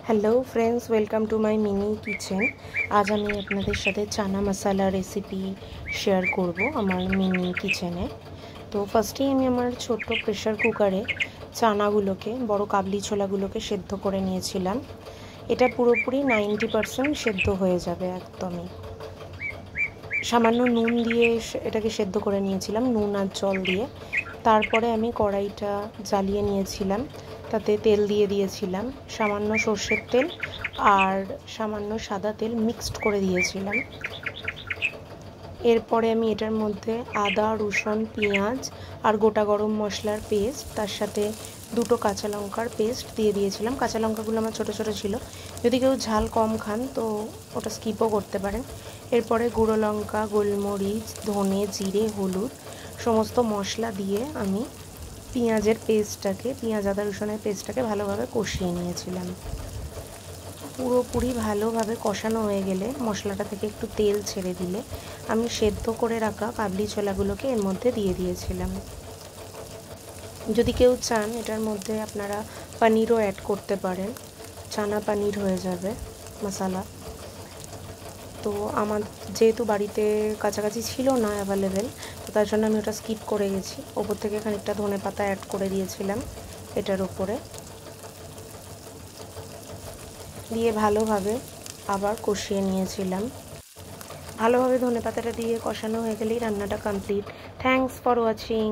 Hello friends, welcome to my mini kitchen. আজ আমি আপনাদের সাথে চানা মশলা রেসিপি শেয়ার করব আমার মিনি কিচেনে। তো ফার্স্টেই আমি আমার ছোট্ট প্রেশার কুকারে চানাগুলোকে, বড় কাবলি ছোলাগুলোকে সেদ্ধ করে নিয়েছিলাম। এটা পুরোপুরি 90% সেদ্ধ হয়ে যাবে একদমই। সামান্য নুন দিয়ে এটাকে সেদ্ধ করে নিয়েছিলাম, নুন আর জল দিয়ে। তারপরে আমি কড়াইটা জ্বালিয়ে নিয়েছিলাম, তাতে তেল দিয়ে দিয়েছিলাম, সামান্য সর্ষের তেল আর সামান্য সাদা তেল মিক্সড করে দিয়েছিলাম। এরপরে আমি এটার মধ্যে আদা, রসুন, পেঁয়াজ আর গোটা গরম মশলার পেস্ট, তার সাথে দুটো কাঁচা লঙ্কার পেস্ট দিয়ে দিয়েছিলাম। কাঁচা লঙ্কাগুলো আমার ছোটো ছোটো ছিল, যদি কেউ ঝাল কম খান তো ওটা স্কিপও করতে পারেন। এরপরে গুঁড়ো লঙ্কা, গোলমরিচ, ধনে, জিরে, হলুদ সমস্ত মশলা দিয়ে আমি পেঁয়াজ আদা রসুনের পেস্টটাকে ভালোভাবে কষিয়ে নিয়েছিলাম। পুরোপুরি ভালোভাবে কষানো হয়ে গেলে, মশলাটা থেকে একটু তেল ছেড়ে দিলে আমি সেদ্ধ করে রাখা কাবলি ছোলাগুলোকে এর মধ্যে দিয়ে দিয়েছিলাম। যদি কেউ চান এটার মধ্যে আপনারা পনিরও অ্যাড করতে পারেন, চানা পনির হয়ে যাবে মশলা। তো আমার যেহেতু বাড়িতে কাছাকাছি ছিল না অ্যাভেলেবেল, তো তার জন্য আমি ওটা স্কিপ করে গেছি। ওপর থেকে খানিকটা ধনে পাতা অ্যাড করে দিয়েছিলাম এটার উপরে, দিয়ে ভালোভাবে আবার কষিয়ে নিয়েছিলাম। ভালোভাবে ধনে পাতাটা দিয়ে কষানো হয়ে গেলেই রান্নাটা কমপ্লিট। Thanks for watching.